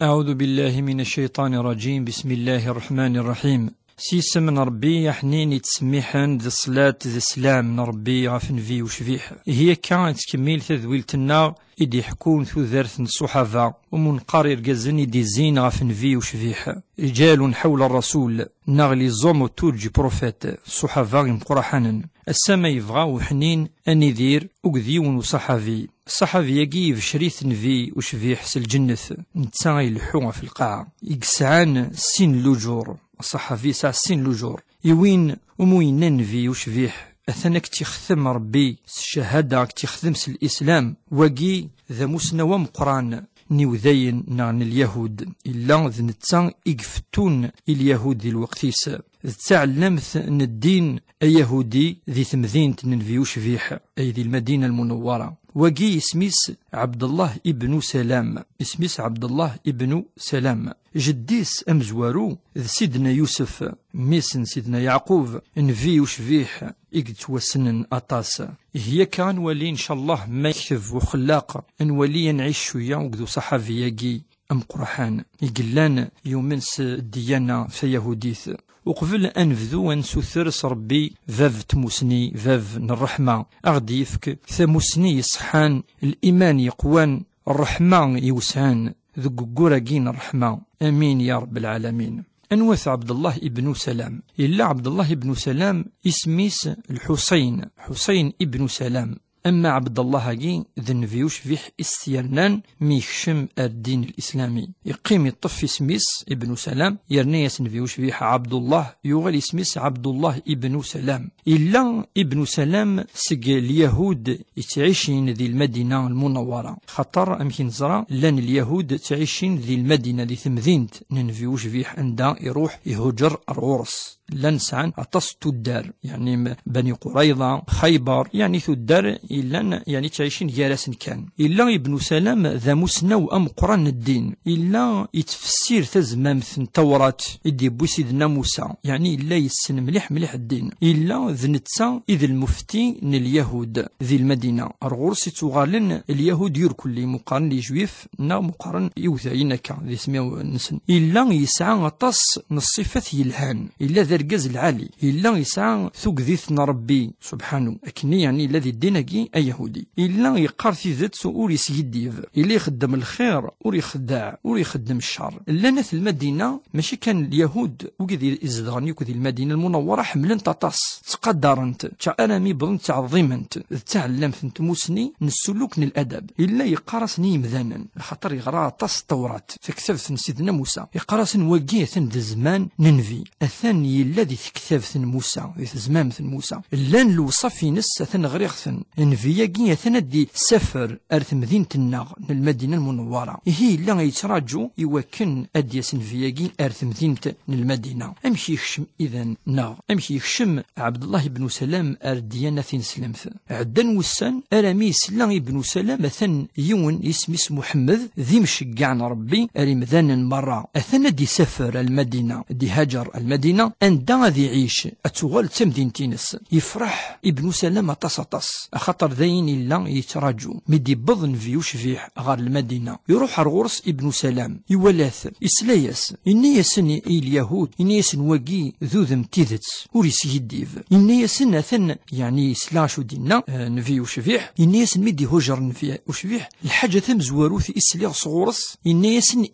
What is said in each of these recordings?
أعوذ بالله من الشيطان الرجيم. بسم الله الرحمن الرحيم. سيس من ربي يحنين يتسميحن ذي الصلاة ذي السلام نربي غفن في وشفيح هي كانت تكميل تذويلتنا إدي حكون ثوذرث الصحابة ومنقرر جزني دي زين غفن في وشفيح رجال حول الرسول نغلي زوم تورجي بروفيت الصحابة مقرحانا السما يبغى وحنين أنذير وقذيون وصحابي الصحابي يجي شريث نفي وشفيح سالجنة نتساغي الحوة في القاعة يقسعان سين لجور الصحفي ساع سين لجور يوين وموين ننفي وشفيح أثنك تخدم ربي الشهادة تخدم الإسلام وقي ذا مسنوى مقران نيوذين نعن اليهود إلا ذنتان إقفتون اليهود ذي الوقتيس تعلمت أن الدين اليهودي ذي ثمذين تنفي وشفيح أي ذي المدينة المنورة وقي اسميس عبد الله ابن سلام اسميس عبد الله ابن سلام جديس أمزوارو سيدنا يوسف ميسن سيدنا يعقوب نفي وشفيح إقتوسنن أطاس هي كان ولي إن شاء الله ما يكتب وخلاق أن ولي نعيش شوية وقدو صحابي يجي أم قرحان يقلان يومنس الديانة في يهوديث وقبل أنفذو أنسوثرس ربي فاف تموسني فاف الرحمة أغدي يفك ثموسني يصحان الإيمان يقوان الرحمة يوسعان ذو قراقين الرحمة أمين يا رب العالمين. أنوث عبد الله ابن سلام إلا عبد الله ابن سلام اسميس الحسين حسين ابن سلام أما عبد الله هاجي ذن فيوش فيح استيرنان ميخشم الدين الإسلامي يقيم الطف اسميس ابن سلام يرنيس فيوش فيح عبد الله يغل اسميس عبد الله ابن سلام إلا ابن سلام سجى اليهود يتعيشين ذي المدينة المنورة خطر أمكن زرا لان اليهود تعيشين ذي المدينة ذي ثمذينت ننفيوش فيح عندها يروح يهجر الغرس لن سعن أتص تدار يعني بني قريظة خيبر يعني تدار إلا يعني تعيشين جالس كان إلا ابن سلام ذا مسنو أم قران الدين إلا يتفسير تزمامث التوراة إدي بو سيدنا موسى يعني إلا يسن مليح الدين إلا ذنتسا إذ المفتي اليهود ذي المدينة الغرس تغالن اليهود يركل لي مقارن لي جويف نا مقارن يوثاينك ذي سميو نسن إلا يسعى أتص نصفة يلهان إلا ذرقز العالي إلا يسعى ثقذيثنا ربي سبحانه أكني يعني الذي الدينكي أي يهودي إلا يقار في ذات سؤول يسيديف إلا يخدم الخير وري خداع وري يخدم الشر لنا في المدينة ماشي كان اليهود وكذي إزدغاني وكذي المدينة المنورة حملن تطاس تقدرنت أنا مي بضن تعظيمنت تعلمت انت موسني نسلوك الأدب إلا يقارسني مذانا خاطر يغرى طاس التوراة تكتبت سيدنا موسى يقارس وقية ذا زمان ننفي الثاني الذي تكتبت موسى في زمان موسى لان الوصف نس ثنغريغثن نفياكي ثندي سفر أرث مدينة الناغ المدينة المنورة هي لا يتراجو يوكن أديس نفياكي أرث مدينة المدينة أمشي يخشم إذن ناغ أمشي يخشم عبد الله بن سلام أرديانة سلمث عدن وسان أرامي سلام بن سلام ثن يون اسمس محمد ذي مشجعن ربي أرمذان مرة أثنى دي سفر المدينة دي هاجر المدينة أندا ذي عيش أتغل تمدين تينس يفرح ابن سلام تصطس خطر ذين إلا يتراجو مدي بضن فيوش فيح غار المدينة يروح الغرس ابن سلام يولاث إسلايس إني يسن اليهود إني يسن وقي ذوذم تيذتس وريس يديف إني يسن أثن يعني سلاشو دينا نفيوش فيح إني يسن مدي هجر نفيوش فيح الحاجة ثم زواروث إسليغ صغورس إني يسن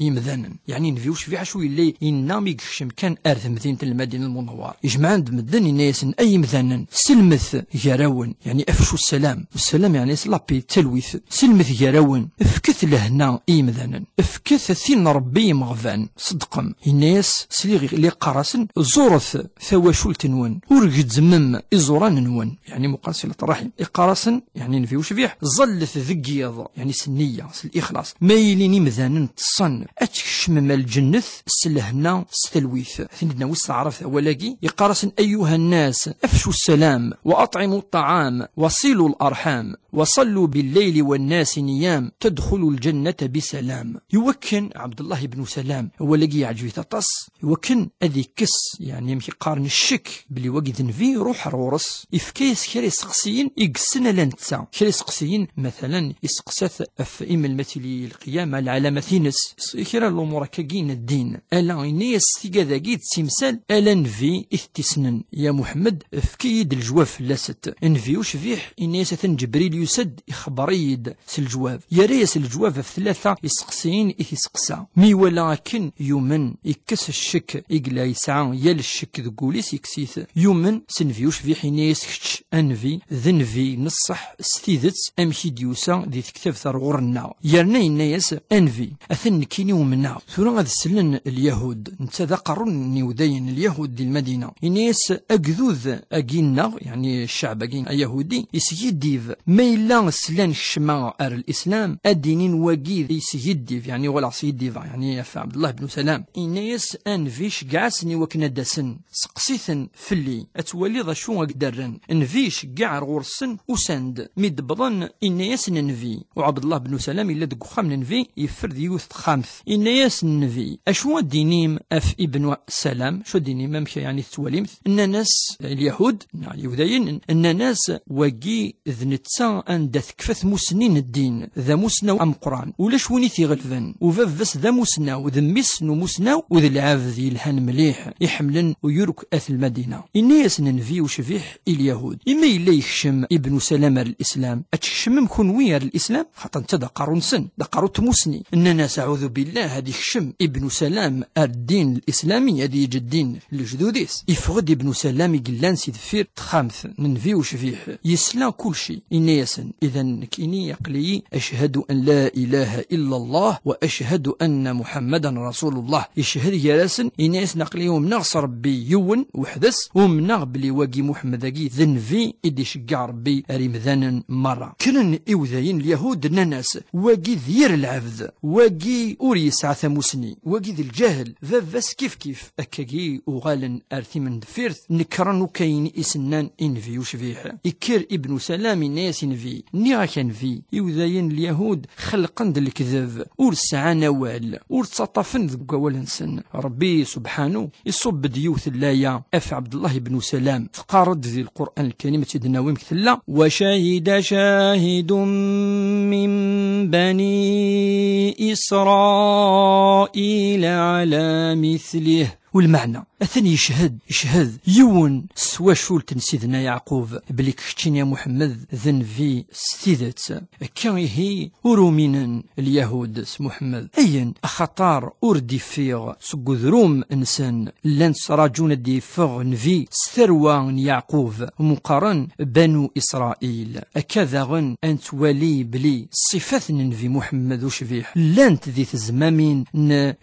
إمذانا يعني نفيوش فيح شو اللي إنا ميقشم كان أرث مدينة المدينة المنورة يجمع عند مدن إني يسن أي مذانا سلمث جراون يعني أفشو السلام والسلام يعني سلابي تلويث سلمث جراون افكث لهنا إيمذانا افكث ثين ربي مغفان صدقم الناس سليغ اللي قراسن زورث ثواشول تنون ورقد زمم إزوران نون يعني مقاسلة رحم إقراسن يعني نفيوش فيح ظلث ذقيض يعني سنية الإخلاص مايليني مذانا تصن أتكشم مال الجنث سلهنا ستلويث ثنينا وستعرف ولاقي إقراسن أيها الناس أفشوا السلام وأطعموا الطعام وصلوا الأرحام وصلوا بالليل والناس نيام تدخلوا الجنة بسلام. يوكن عبد الله بن سلام هو لقي يعجبي تطس، يوكن أذي كس يعني يمكن قارن الشك بلي وقد نفي روح رورس يفكيس كري سقسيين يقسنا لنتسا كري سقسيين مثلا يسقسات في إما المثلي القيامة العلامة ثينس كرا الأمور كاين الدين ألا إنيس ثقا قيد سمسال ألا نفي إثتسنن يا محمد فكيد الجواف لست نفي وشفيح إنيس جبريل يسد إخباريد سالجواب يا ريس الجواب في ثلاثة يسقسين يسقسا مي ولكن يومن يكس الشك يقلا يسعى يا الشك ذقوليس يكسيث يومن سنفيوش في حينيس كتش أنفي ذنفي نصح ستيذت أمشي ديوسا ذي تكتب ثرغورنا يرنا الناس أنفي أثن كيني ومنا ثورا غاد سلن اليهود نتا قرن نيودين اليهود دي المدينة الناس أقذوذ أجينا يعني الشعب أجين يهودي يسيديف ما إلا سلان الشماء الإسلام الدينين وجيذ يسيديف يعني ولا سيديف يعني في عبد الله بن سلام الناس أنفيش قعسني وكنا دسن سقسيثن فلي أتولي ذا شو أقدرن نفيش قاع غورسن وسند ميد بضن الناس ننفي وعبد الله بن سلام إلا دقو خام ننفي يفرد يوث خامث الناس ننفي أشوا دينيم أف ابن سلام شو دينيم ممشي يعني توليمث إن ناس اليهود يعني يهودين إن ناس وجي ذنتسا أن دثكفث مسنين الدين ذا مسنا أم قرآن ولاش ويني غلفن وففس ذا مسنا وذا مسنو مسنا وذا العافذ يلهن مليح يحملن ويرك أث المدينة الناس ننفي وشفيح اليهود إما إلا يخشم ابن سلام الإسلام أتشمم كونوير الإسلام خاطر انت دا قارون سن دا قارون تموسني إن ناس أعوذ بالله هذه خشم ابن سلام الدين الإسلامي هذه الدين لجدوديس يفقد ابن سلام يقلان سيد فير تخامث ننفي وشفيح يسلا كل شيء إنياسن إذا كيني يقلي أشهد أن لا إله إلا الله وأشهد أن محمدا رسول الله يشهد يراسن إنياس نقليهم نغص ربي يون وحدث ومنغ بلي واقي محمد أجي ذنفي إدي شقع ربي رمذانا مرة كنن إوذاين اليهود ناس واقي ذير العبد واقي أوريس عثموسني واقي ذي الجهل فافاس كيف أكاقي وغالا أرثي من دفيرث نكرنو كاين إسنان إنفي وشفيح إكر ابن سلام الناس إنفي نيغا كان في إوذاين اليهود خلقن الكذب ورسعى نوال ورتسطفن ذك والنسن ربي سبحانه يصب ديوث اللايا أف عبد الله بن سلام فقارد ذي القرآن الكريم تدناوي مثلا وشهد شاهد من بني إسرائيل على مثله والمعنى أثني يشهد يون سوا شولت سيدنا يعقوب بليك كتشين يا محمد ذنفي ستيدت كان هي أرومينا اليهود محمد أين أخطار أردي فيغ سقذروم إنسان لن سراجون دي فغ نفي ستروان يعقوب مقارن بنو إسرائيل أكذا غن أنت ولي بلي صفات ننفي محمد وشفيح لانت ذي تزمامين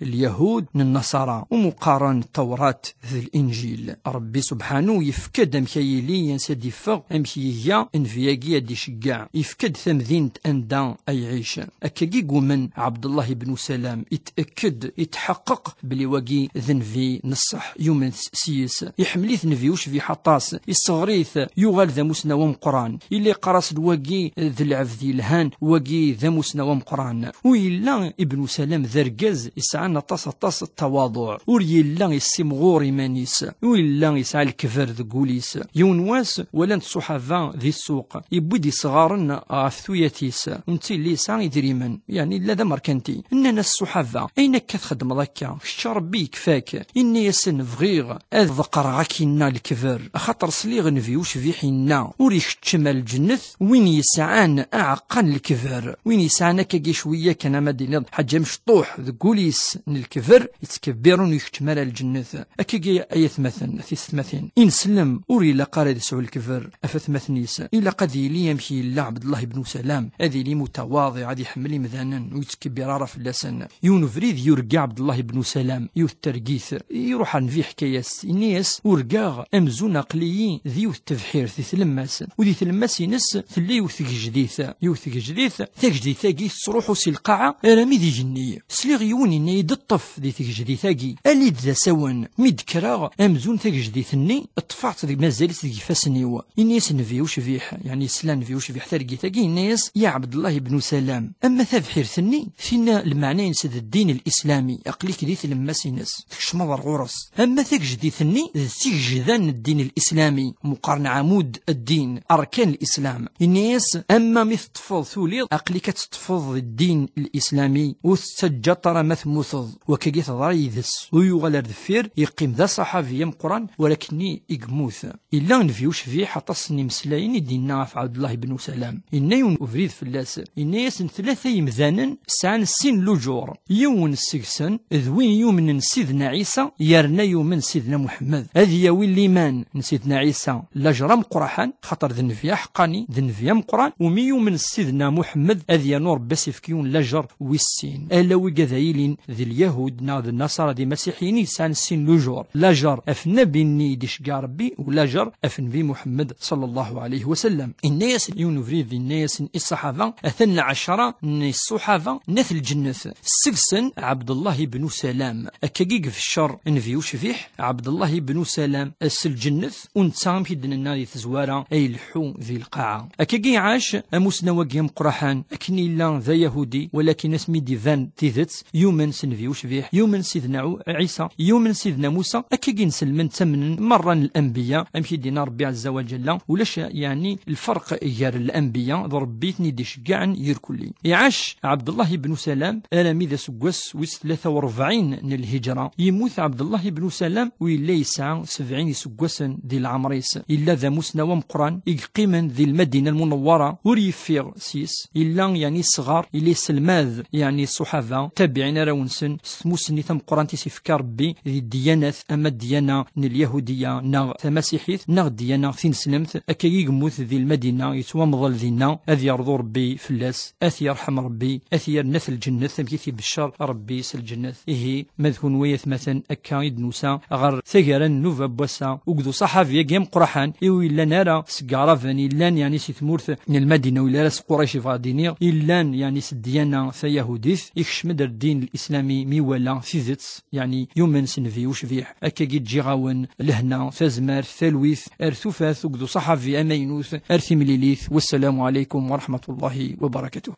اليهود النصارى ومقارن التوراة ذي الإنجيل ربي سبحانه يفكد أمكيلي ينسد يفغ أمكيهيا انفياقيا دي شقاع يفكد ثمذين أندا أي عيش أكاقي من عبد الله بن سلام يتأكد يتحقق بلي واقي ذنفي نصح يوم سيس يحمليث نفيوش في حطاس يصغريث يغال ذا مسنا ومقران اللي قرص الواقي ذي العفذي الهان واقي ذا مسنا ومقران ويلا ابن سلام ذرقز يسعى طاس التواضع ويلا يسمغور إيمانيس ويلا يسعى الكفر ذقوليس يونواس ولا الصحابة ذي السوق يبدي صغارنا عفثوياتيس ونتي اللي يسعى يدريمن يعني لا ذا مركنتي إننا الصحابة أين كتخدم ذكا الشربي كفاك إني يسن فغيغ أذقر غاكينا الكفر خاطر صليغ نفيوش في حنا وريش تشمل الجنث وين يسعان أعقان الكفر وين يسعانا كاكي شوية كان مدينة حاجة مشطوح ذقوليس الكفر يتكبرون يشتمل الجنث أكيجي أي مثلا ثمثين إن سلم أوري لقارد سوى الكفر أفثمثنيس إلا قد يلي يمشي إلا عبد الله بن سلام أذي لي متواضع عادي حملي مذانا ويتكبر عرف اللسان يونفريد يرقع عبد الله بن سلام يوترقيث يروح عن في حكاية الناس ورقاغ أمزون أقليين ذيو التبحير ذي ثلماس وذي ثلماس ينس ثلي يوثق جديث ثاقي تروحو سي القاعة رامي ذي جني سليغ يوني نيد الطف ذي ثق جديثاقي أليد ذا سوان ميد كرا امزون تاك جديثني طفعت مازال تيفاسنيو الناس نفي وشفيح يعني سلان في وشفيح ترقي تاقي الناس يا عبد الله بن سلام. اما تبحير ثني فينا المعنى ينسد الدين الاسلامي اقليك ديث لما سينس تكشمض الغرس. اما تاك جديثني تيجذان الدين الاسلامي مقارن عمود الدين اركان الاسلام الناس. اما مثل تفض ثولي اقليك تتفض الدين الاسلامي وتسجطر مثموثض وكيت ضريدس ويغلر دفير يقيم ذا صحابي مقران ولكني يقموث الا نفيوش فيه حتصني مسلاين دينا في عبد الله بن سلام إن يون أفريد فلاس إن ياسن ثلاثة يمذانا سعن السين لجور يون السكسن ذوين يوم سيدنا عيسى يرنا يوم سيدنا محمد هذه يوين ليمان سيدنا عيسى لجرى مقرحان خطر ذنفيا حقاني ذنفيا مقران ومي يوم سيدنا محمد هذه نور بس فكيون لجر والسين ألا وقذايلين ذي اليهود ناض النصارى دي مسيحيين سعن السين لجور لجر أفنا بني ديش ربي ولجر أفن بي محمد صلى الله عليه وسلم. الناس يونفريد الناس الصحابة أثنى عشرة الصحابة نثل الجنة السكسن عبد الله بن سلام أكاقيق في الشر نفيوش فيح عبد الله بن سلام الجنة ونتسام كيدن النار تزوارا أي الحو ذي القاعة أكاقي عاش أموسنا وقيم قرحان أكني لا ذا يهودي ولكن اسمي ديفان تيذت يومن سنفيوش فيح يومن سيدنا عيسى يومن سيدنا موسى أكاقي نسلمن تمن مرة الأنبياء أمشي دينا ربي عز وجل ولاش يعني الفرق غير الأنبياء ضربيتني دي شقعن يركلي. يعاش عبد الله بن سلام ألمي ذا سقوس ويس 43 من الهجرة يموت عبد الله بن سلام ويلا يسعى 70 سقوسا دي العمريس إلا ذا مسنا ومقران يقيما ذي المدينة المنورة وريفير سيس إلا يعني صغار إلي سلماذ يعني الصحابة تابعين راونسن سموسني ثم قران تيسفكار ربي ذي الديانات أما الديانة اليهودية نا مسيحية نا الديانة ثين سلمت أكي يموت ذي المدينة يتوامضل ذينا أذ يرضو ربي فلاس أث يرحم ربي أث يرنث الجنة ثمكيثي بالشر ربي سالجنة إيه مذكون ويث مثلا أكايد نوسا غر ثقرا نوفا بوسا وقدو صحافي يقيم قرحان إيو إلا نارا سقارفان إلان يعني سيثمورث من المدينة وإلا راس قريش فادينير إلان يعني سديانا ثيهوديث يكشمدر الدين الإسلامي ميوالا ثيزتس يعني يومن سنفي وشفيح أكا جي جيغاون لهنا ثزمار ثلويث أرثوفاث وقدو صحافي أمينوث أرثي مليليث والسلام عليكم ورحمة الله وبركاته.